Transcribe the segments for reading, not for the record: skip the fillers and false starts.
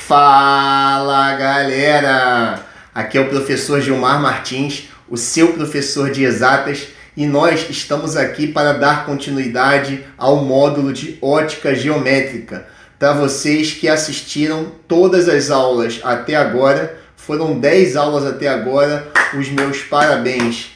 Fala galera! Aqui é o professor Gilmar Martins, o seu professor de exatas, e nós estamos aqui para dar continuidade ao módulo de ótica geométrica. Para vocês que assistiram todas as aulas até agora, foram 10 aulas até agora, os meus parabéns.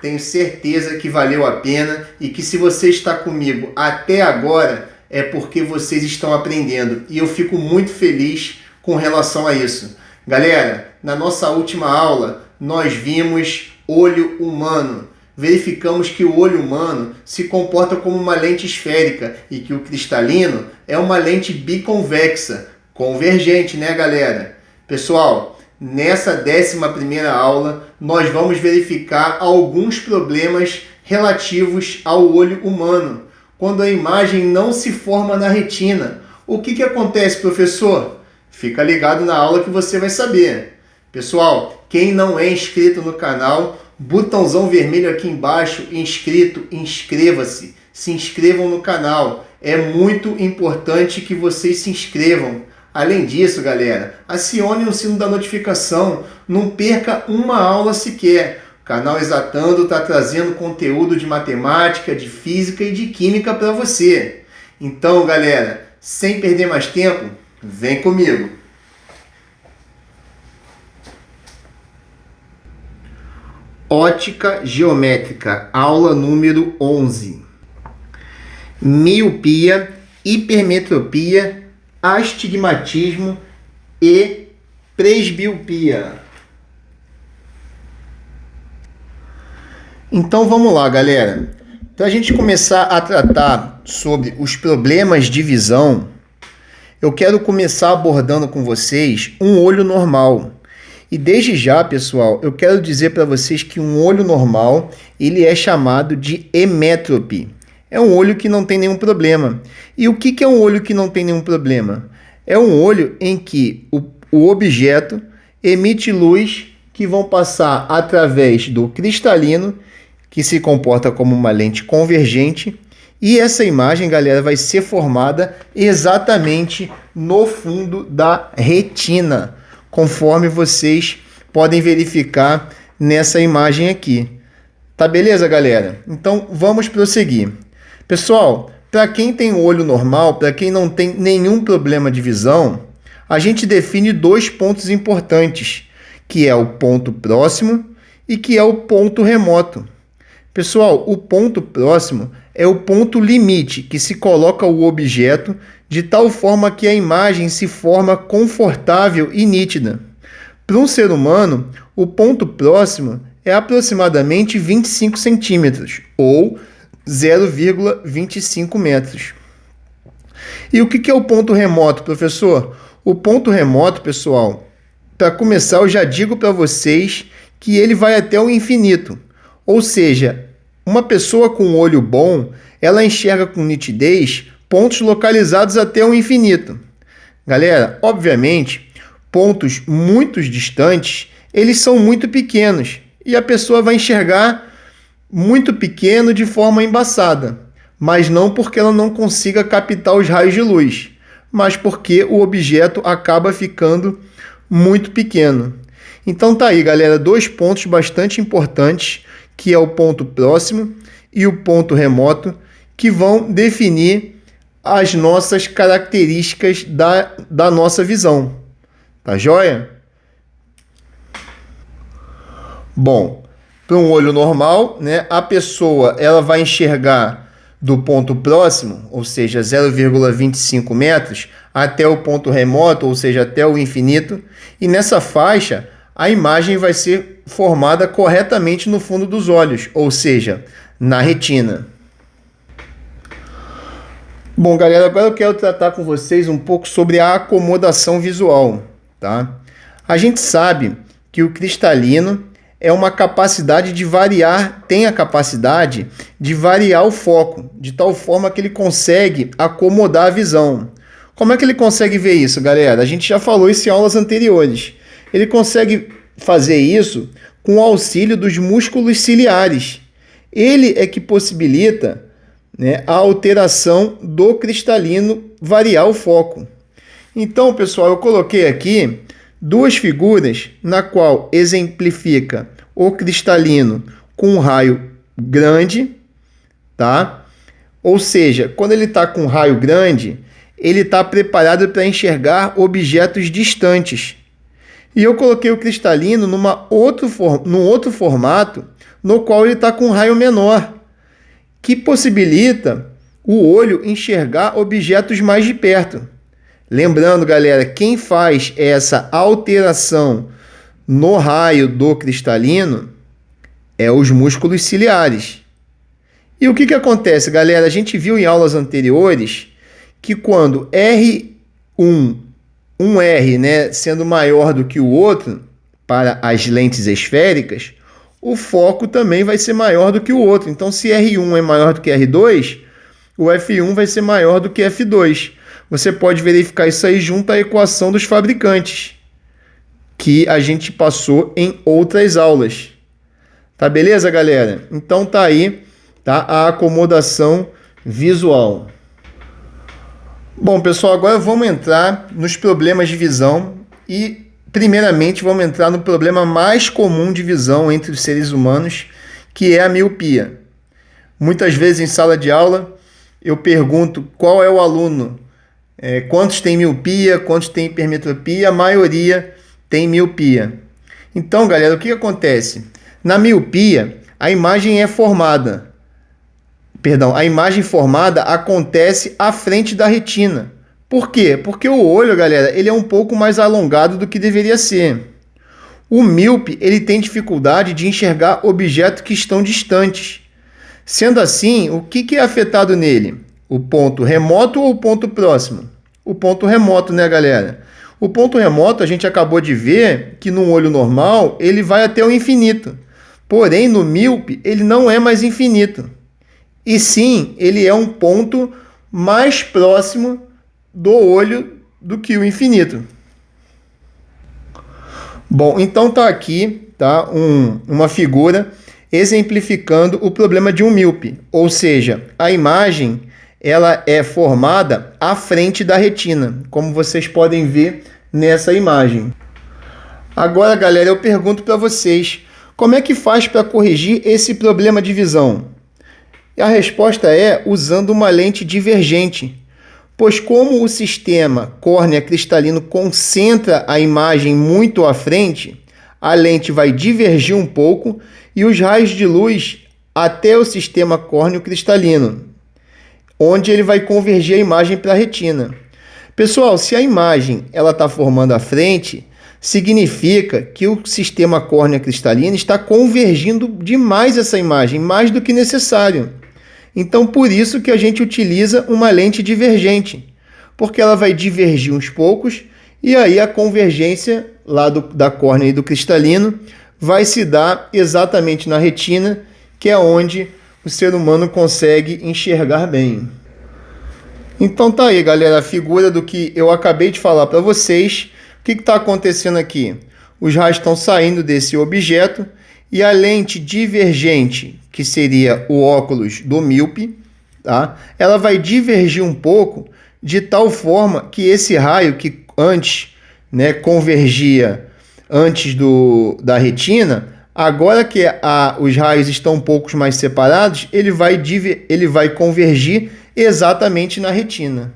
Tenho certeza que valeu a pena e que se você está comigo até agora, é porque vocês estão aprendendo e eu fico muito feliz com relação a isso. Galera, na nossa última aula nós vimos olho humano. Verificamos que o olho humano se comporta como uma lente esférica e que o cristalino é uma lente biconvexa, convergente, né galera? Pessoal, nessa 11ª aula nós vamos verificar alguns problemas relativos ao olho humano. Quando a imagem não se forma na retina. O que acontece, professor? Fica ligado na aula que você vai saber. Pessoal, quem não é inscrito no canal, botãozão vermelho aqui embaixo, inscrito, inscreva-se. Se inscrevam no canal. É muito importante que vocês se inscrevam. Além disso, galera, acione o sino da notificação. Não perca uma aula sequer. O canal Exatando está trazendo conteúdo de matemática, de física e de química para você. Então, galera, sem perder mais tempo, vem comigo. Ótica geométrica, aula número 11. Miopia, hipermetropia, astigmatismo e presbiopia. Então vamos lá, galera. Para a gente começar a tratar sobre os problemas de visão, eu quero começar abordando com vocês um olho normal. E desde já, pessoal, eu quero dizer para vocês que um olho normal, ele é chamado de emétrope. É um olho que não tem nenhum problema. E o que é um olho que não tem nenhum problema? É um olho em que o objeto emite luz que vão passar através do cristalino, que se comporta como uma lente convergente, e essa imagem, galera, vai ser formada exatamente no fundo da retina, conforme vocês podem verificar nessa imagem aqui. Tá beleza, galera? Então, vamos prosseguir. Pessoal, para quem tem olho normal, para quem não tem nenhum problema de visão, a gente define dois pontos importantes, que é o ponto próximo e que é o ponto remoto. Pessoal, o ponto próximo é o ponto limite que se coloca o objeto de tal forma que a imagem se forma confortável e nítida. Para um ser humano, o ponto próximo é aproximadamente 25 centímetros, ou 0,25 metros. E o que é o ponto remoto, professor? O ponto remoto, pessoal, para começar, eu já digo para vocês que ele vai até o infinito. Ou seja, uma pessoa com olho bom, ela enxerga com nitidez pontos localizados até o infinito. Galera, obviamente, pontos muito distantes, eles são muito pequenos e a pessoa vai enxergar muito pequeno de forma embaçada, mas não porque ela não consiga captar os raios de luz, mas porque o objeto acaba ficando muito pequeno. Então tá aí, galera, dois pontos bastante importantes, que é o ponto próximo e o ponto remoto, que vão definir as nossas características da nossa visão. Tá joia? Bom, para um olho normal, né, a pessoa ela vai enxergar do ponto próximo, ou seja, 0,25 metros, até o ponto remoto, ou seja, até o infinito, e nessa faixa a imagem vai ser formada corretamente no fundo dos olhos, ou seja, na retina. Bom, galera, agora eu quero tratar com vocês um pouco sobre a acomodação visual, tá? A gente sabe que o cristalino é uma capacidade de variar, tem a capacidade de variar o foco, de tal forma que ele consegue acomodar a visão. Como é que ele consegue ver isso, galera? A gente já falou isso em aulas anteriores. Ele consegue fazer isso com o auxílio dos músculos ciliares. Ele é que possibilita, né, a alteração do cristalino variar o foco. Então, pessoal, eu coloquei aqui duas figuras na qual exemplifica o cristalino com um raio grande, tá? Ou seja, quando ele está com um raio grande, ele está preparado para enxergar objetos distantes. E eu coloquei o cristalino num outro formato, no qual ele está com um raio menor, que possibilita o olho enxergar objetos mais de perto. Lembrando, galera, quem faz essa alteração no raio do cristalino é os músculos ciliares. E o que acontece, galera? A gente viu em aulas anteriores que quando um R, né, sendo maior do que o outro para as lentes esféricas, o foco também vai ser maior do que o outro. Então, se R1 é maior do que R2, o F1 vai ser maior do que F2. Você pode verificar isso aí junto à equação dos fabricantes, que a gente passou em outras aulas. Tá beleza, galera? Então tá aí, tá, a acomodação visual. Bom, pessoal, agora vamos entrar nos problemas de visão e, primeiramente, vamos entrar no problema mais comum de visão entre os seres humanos, que é a miopia. Muitas vezes em sala de aula eu pergunto qual é o aluno, quantos tem miopia, quantos tem hipermetropia, a maioria tem miopia. Então, galera, o que acontece? Na miopia, a imagem formada acontece à frente da retina. Por quê? Porque o olho, galera, ele é um pouco mais alongado do que deveria ser. O míope, ele tem dificuldade de enxergar objetos que estão distantes. Sendo assim, o que é afetado nele? O ponto remoto ou o ponto próximo? O ponto remoto, né, galera? O ponto remoto, a gente acabou de ver que no olho normal, ele vai até o infinito. Porém, no míope, ele não é mais infinito. E sim, ele é um ponto mais próximo do olho do que o infinito. Bom, então tá aqui, tá, uma figura exemplificando o problema de um míope, ou seja, a imagem ela é formada à frente da retina, como vocês podem ver nessa imagem. Agora, galera, eu pergunto para vocês, como é que faz para corrigir esse problema de visão? E a resposta é usando uma lente divergente, pois como o sistema córnea cristalino concentra a imagem muito à frente, a lente vai divergir um pouco e os raios de luz até o sistema córneo cristalino, onde ele vai convergir a imagem para a retina. Pessoal, se a imagem está formando à frente, significa que o sistema córnea cristalino está convergindo demais essa imagem, mais do que necessário. Então, por isso que a gente utiliza uma lente divergente, porque ela vai divergir uns poucos e aí a convergência lá da córnea e do cristalino vai se dar exatamente na retina, que é onde o ser humano consegue enxergar bem. Então tá aí, galera, a figura do que eu acabei de falar para vocês. O que está acontecendo aqui? Os raios estão saindo desse objeto e a lente divergente, que seria o óculos do míope, tá? Ela vai divergir um pouco de tal forma que esse raio que antes, né, convergia antes da retina, agora que os raios estão um pouco mais separados, ele vai convergir exatamente na retina.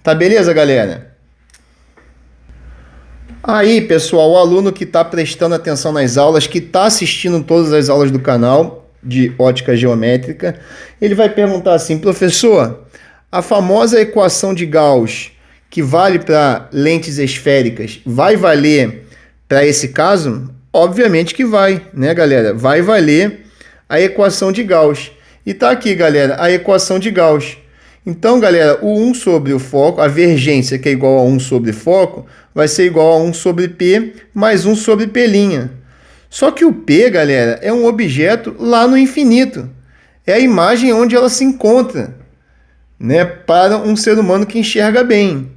Tá beleza, galera? Aí, pessoal, o aluno que está prestando atenção nas aulas, que está assistindo todas as aulas do canal de ótica geométrica, ele vai perguntar assim: professor, a famosa equação de Gauss, que vale para lentes esféricas, vai valer para esse caso? Obviamente que vai, né, galera? Vai valer a equação de Gauss. E tá aqui, galera, a equação de Gauss. Então, galera, o 1 sobre o foco, a vergência, que é igual a 1 sobre foco, vai ser igual a 1 sobre P mais 1 sobre P'. Só que o P, galera, é um objeto lá no infinito. É a imagem onde ela se encontra, né, para um ser humano que enxerga bem.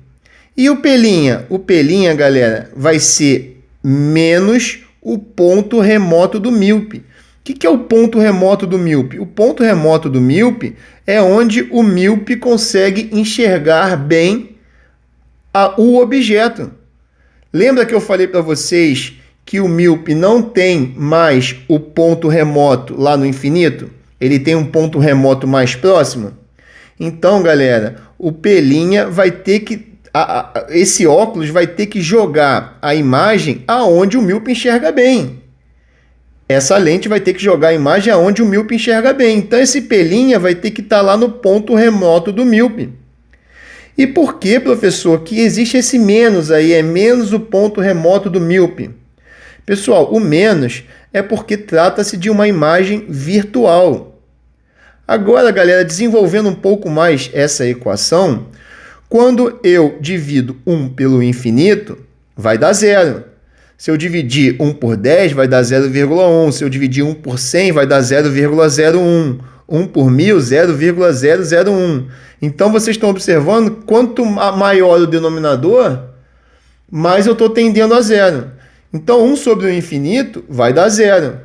E o P'? O P', galera, vai ser menos o ponto remoto do míope. O que é o ponto remoto do míope? O ponto remoto do míope é onde o míope consegue enxergar bem o objeto. Lembra que eu falei para vocês que o míope não tem mais o ponto remoto lá no infinito? Ele tem um ponto remoto mais próximo? Então, galera, o P' vai ter que... esse óculos vai ter que jogar a imagem aonde o míope enxerga bem. Essa lente vai ter que jogar a imagem aonde o míope enxerga bem. Então, esse P' vai ter que estar lá no ponto remoto do míope. E por que, professor, que existe esse menos aí? É menos o ponto remoto do míope. Pessoal, o menos é porque trata-se de uma imagem virtual. Agora, galera, desenvolvendo um pouco mais essa equação, quando eu divido 1 pelo infinito, vai dar 0. Se eu dividir 1 por 10, vai dar 0,1. Se eu dividir 1 por 100, vai dar 0,01. 1 por 1000, 0,001. Então, vocês estão observando, quanto maior o denominador, mais eu estou tendendo a 0. Então, 1 sobre o infinito vai dar 0.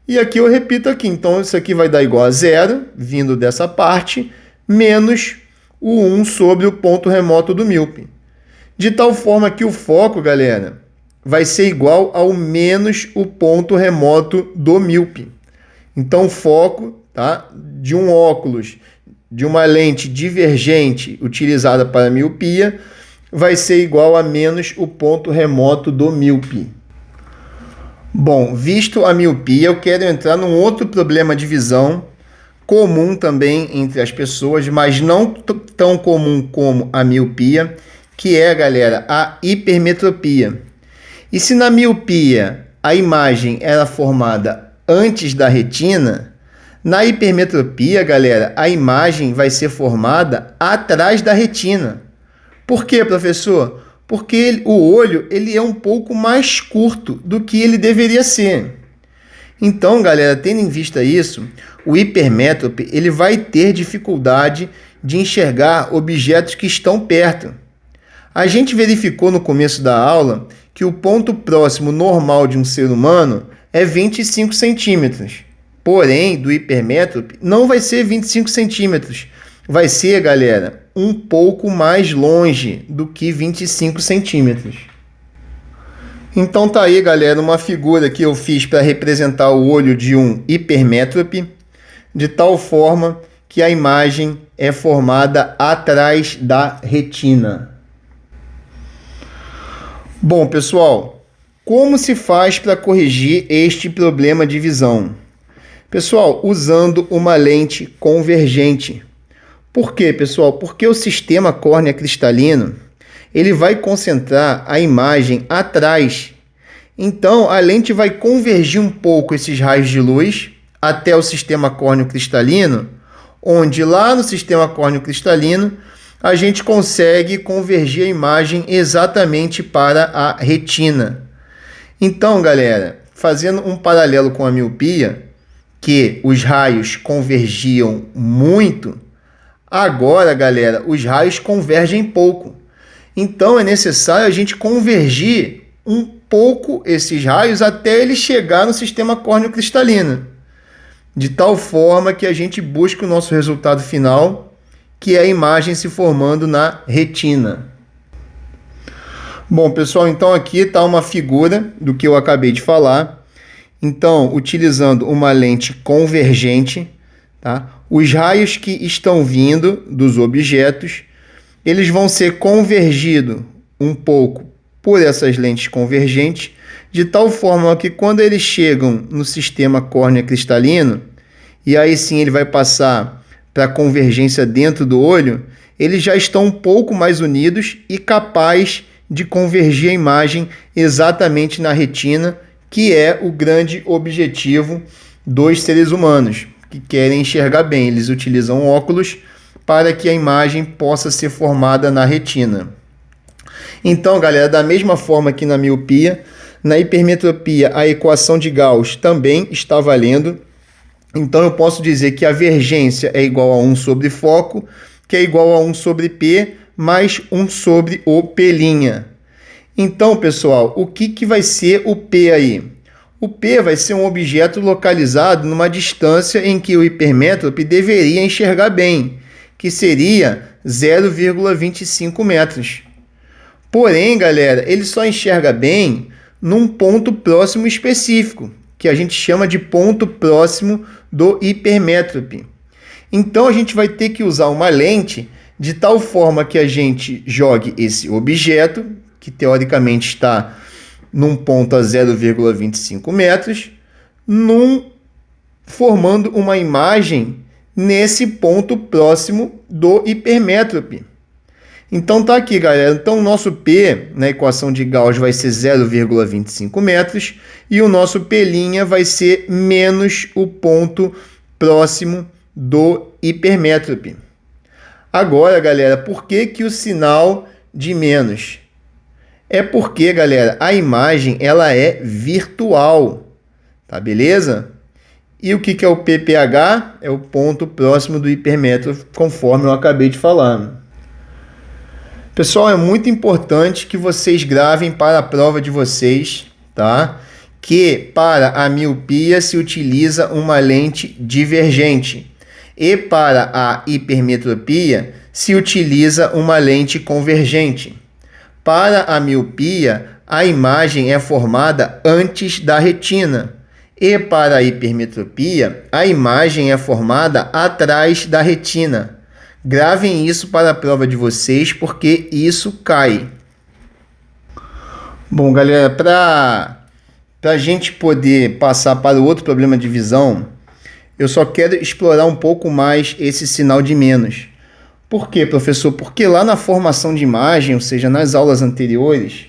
E aqui eu repito aqui. Então, isso aqui vai dar igual a 0, vindo dessa parte, menos o 1 sobre o ponto remoto do míope. De tal forma que o foco, galera, vai ser igual ao menos o ponto remoto do míope. Então, o foco, tá, de um óculos, de uma lente divergente utilizada para miopia, vai ser igual a menos o ponto remoto do míope. Bom, visto a miopia, eu quero entrar num outro problema de visão, comum também entre as pessoas, mas não tão comum como a miopia, que é, galera, a hipermetropia. E se na miopia a imagem era formada antes da retina, na hipermetropia, galera, a imagem vai ser formada atrás da retina. Por quê, professor? Porque o olho ele é um pouco mais curto do que ele deveria ser. Então, galera, tendo em vista isso, o hipermétrope ele vai ter dificuldade de enxergar objetos que estão perto. A gente verificou no começo da aula que o ponto próximo normal de um ser humano é 25 centímetros. Porém, do hipermétrope não vai ser 25 centímetros. Vai ser, galera, um pouco mais longe do que 25 centímetros. Então tá aí, galera, uma figura que eu fiz para representar o olho de um hipermétrope, de tal forma que a imagem é formada atrás da retina. Bom, pessoal, como se faz para corrigir este problema de visão? Pessoal, usando uma lente convergente. Por quê, pessoal? Porque o sistema córnea cristalino ele vai concentrar a imagem atrás. Então, a lente vai convergir um pouco esses raios de luz até o sistema córneo cristalino, onde lá no sistema córneo cristalino a gente consegue convergir a imagem exatamente para a retina. Então, galera, fazendo um paralelo com a miopia, que os raios convergiam muito, agora, galera, os raios convergem pouco. Então, é necessário a gente convergir um pouco esses raios até ele chegar no sistema córneo cristalino, de tal forma que a gente busque o nosso resultado final, que é a imagem se formando na retina. Bom, pessoal, então aqui está uma figura do que eu acabei de falar. Então, utilizando uma lente convergente, tá? Os raios que estão vindo dos objetos, eles vão ser convergidos um pouco por essas lentes convergentes, de tal forma que quando eles chegam no sistema córnea cristalino, e aí sim ele vai passar para a convergência dentro do olho, eles já estão um pouco mais unidos e capazes de convergir a imagem exatamente na retina, que é o grande objetivo dos seres humanos, que querem enxergar bem. Eles utilizam óculos para que a imagem possa ser formada na retina. Então, galera, da mesma forma que na miopia, na hipermetropia a equação de Gauss também está valendo. Então, eu posso dizer que a vergência é igual a 1 sobre foco, que é igual a 1 sobre P, mais 1 sobre o P'. Então, pessoal, o que vai ser o P aí? O P vai ser um objeto localizado numa distância em que o hipermétrope deveria enxergar bem, que seria 0,25 metros. Porém, galera, ele só enxerga bem num ponto próximo específico, que a gente chama de ponto próximo do hipermétrope. Então, a gente vai ter que usar uma lente de tal forma que a gente jogue esse objeto, que teoricamente está num ponto a 0,25 metros, formando uma imagem nesse ponto próximo do hipermétrope. Então tá aqui, galera. Então o nosso P na equação de Gauss vai ser 0,25 metros e o nosso P' vai ser menos o ponto próximo do hipermétrope. Agora, galera, por que o sinal de menos? É porque, galera, a imagem ela é virtual, tá beleza? E o que é o PPH? É o ponto próximo do hipermétrope, conforme eu acabei de falar. Pessoal, é muito importante que vocês gravem para a prova de vocês, tá? Que para a miopia se utiliza uma lente divergente e para a hipermetropia se utiliza uma lente convergente. Para a miopia, a imagem é formada antes da retina e para a hipermetropia, a imagem é formada atrás da retina. Gravem isso para a prova de vocês, porque isso cai. Bom, galera, para a gente poder passar para o outro problema de visão, eu só quero explorar um pouco mais esse sinal de menos. Por quê, professor? Porque lá na formação de imagem, ou seja, nas aulas anteriores,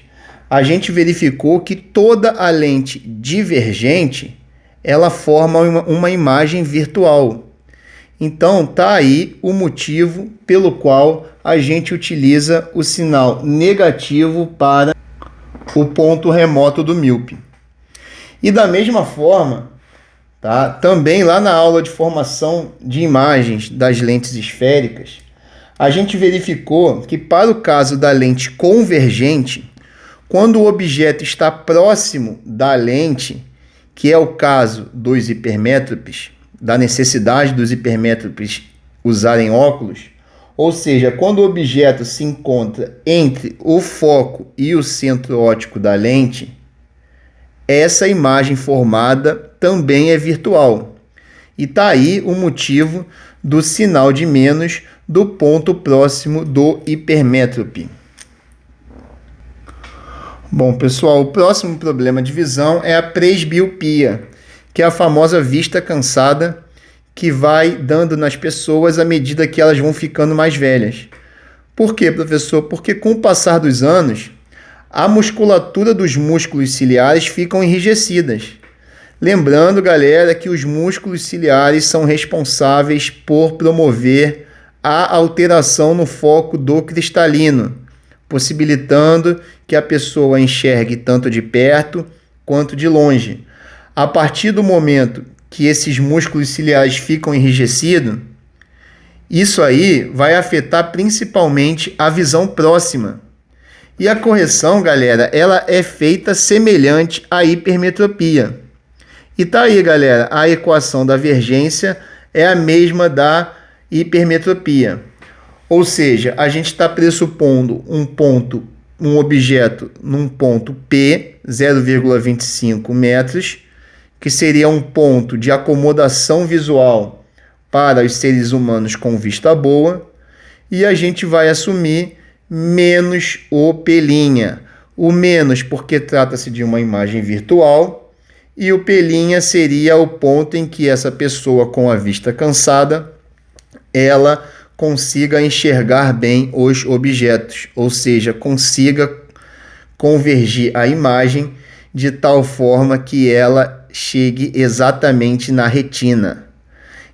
a gente verificou que toda a lente divergente, ela forma uma imagem virtual. Então, tá aí o motivo pelo qual a gente utiliza o sinal negativo para o ponto remoto do míope. E da mesma forma, tá? Também lá na aula de formação de imagens das lentes esféricas, a gente verificou que para o caso da lente convergente, quando o objeto está próximo da lente, que é o caso dos hipermétropes, da necessidade dos hipermétropes usarem óculos, ou seja, quando o objeto se encontra entre o foco e o centro óptico da lente, essa imagem formada também é virtual. E está aí o motivo do sinal de menos do ponto próximo do hipermétrope. Bom, pessoal, o próximo problema de visão é a presbiopia, que é a famosa vista cansada que vai dando nas pessoas à medida que elas vão ficando mais velhas. Por quê, professor? Porque com o passar dos anos, a musculatura dos músculos ciliares ficam enrijecidas. Lembrando, galera, que os músculos ciliares são responsáveis por promover a alteração no foco do cristalino, possibilitando que a pessoa enxergue tanto de perto quanto de longe. A partir do momento que esses músculos ciliares ficam enrijecidos, isso aí vai afetar principalmente a visão próxima. E a correção, galera, ela é feita semelhante à hipermetropia. E tá aí, galera, a equação da vergência é a mesma da hipermetropia. Ou seja, a gente está pressupondo um objeto num ponto P, 0,25 metros, que seria um ponto de acomodação visual para os seres humanos com vista boa, e a gente vai assumir menos o P'. O menos porque trata-se de uma imagem virtual, e o P' seria o ponto em que essa pessoa com a vista cansada, ela consiga enxergar bem os objetos, ou seja, consiga convergir a imagem de tal forma que ela chegue exatamente na retina.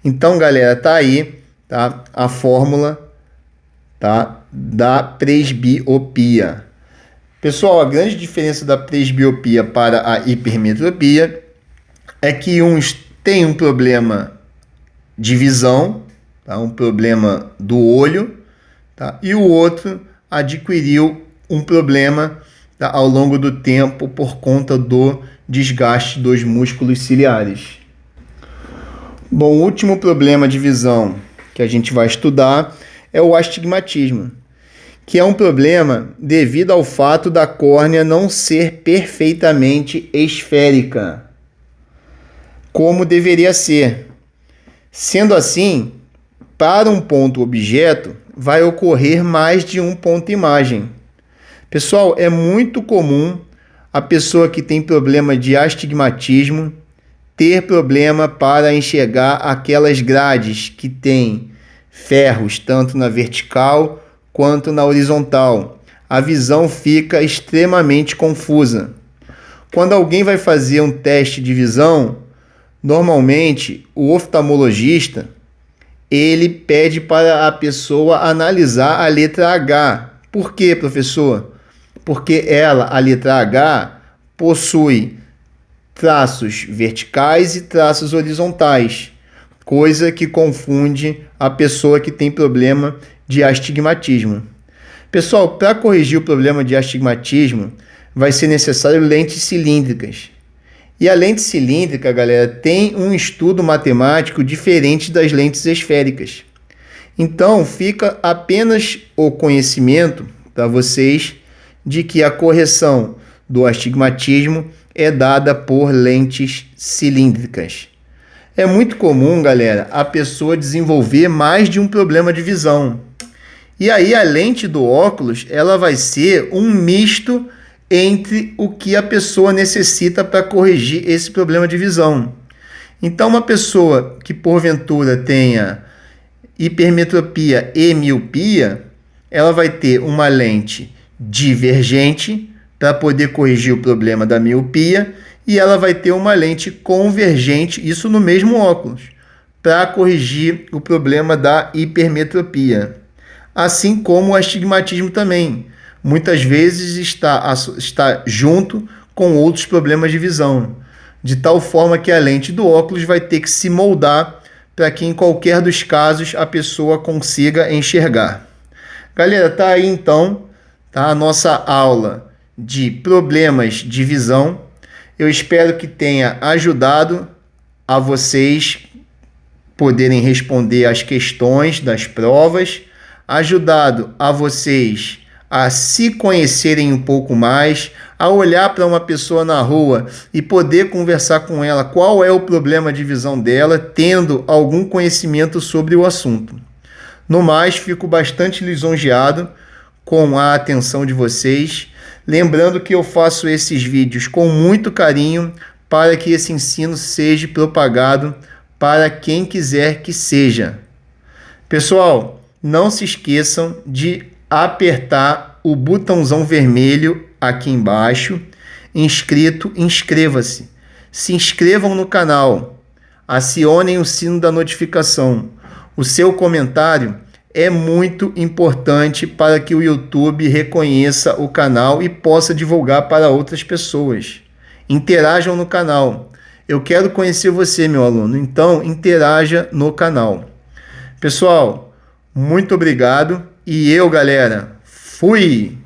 Então, galera, tá aí, tá, a fórmula, tá, da presbiopia. Pessoal, a grande diferença da presbiopia para a hipermetropia é que uns têm um problema de visão, tá, um problema do olho, tá, e o outro adquiriu um problema, tá, ao longo do tempo por conta do desgaste dos músculos ciliares. Bom, o último problema de visão que a gente vai estudar é o astigmatismo, que é um problema devido ao fato da córnea não ser perfeitamente esférica, como deveria ser. Sendo assim, para um ponto objeto, vai ocorrer mais de um ponto imagem. Pessoal, é muito comum a pessoa que tem problema de astigmatismo ter problema para enxergar aquelas grades que têm ferros tanto na vertical quanto na horizontal. A visão fica extremamente confusa. Quando alguém vai fazer um teste de visão, normalmente o oftalmologista ele pede para a pessoa analisar a letra H. Por quê, professor? Porque ela, a letra H, possui traços verticais e traços horizontais, coisa que confunde a pessoa que tem problema de astigmatismo. Pessoal, para corrigir o problema de astigmatismo, vai ser necessário lentes cilíndricas. E a lente cilíndrica, galera, tem um estudo matemático diferente das lentes esféricas. Então, fica apenas o conhecimento para vocês de que a correção do astigmatismo é dada por lentes cilíndricas. É muito comum, galera, a pessoa desenvolver mais de um problema de visão. E aí a lente do óculos, ela vai ser um misto entre o que a pessoa necessita para corrigir esse problema de visão. Então, uma pessoa que porventura tenha hipermetropia e miopia, ela vai ter uma lente divergente para poder corrigir o problema da miopia e ela vai ter uma lente convergente, isso no mesmo óculos, para corrigir o problema da hipermetropia. Assim como o astigmatismo também. Muitas vezes está junto com outros problemas de visão, de tal forma que a lente do óculos vai ter que se moldar para que em qualquer dos casos a pessoa consiga enxergar. Galera, tá aí então, tá a nossa aula de problemas de visão. Eu espero que tenha ajudado a vocês poderem responder as questões das provas, ajudado a vocês a se conhecerem um pouco mais, a olhar para uma pessoa na rua e poder conversar com ela qual é o problema de visão dela, tendo algum conhecimento sobre o assunto. No mais, fico bastante lisonjeado com a atenção de vocês, lembrando que eu faço esses vídeos com muito carinho para que esse ensino seja propagado para quem quiser que seja. Pessoal, não se esqueçam de apertar o botãozão vermelho aqui embaixo, inscrito, inscreva-se. Se inscrevam no canal, acionem o sino da notificação. O seu comentário é muito importante para que o YouTube reconheça o canal e possa divulgar para outras pessoas. Interajam no canal. Eu quero conhecer você, meu aluno, então interaja no canal. Pessoal, muito obrigado. E eu, galera, fui!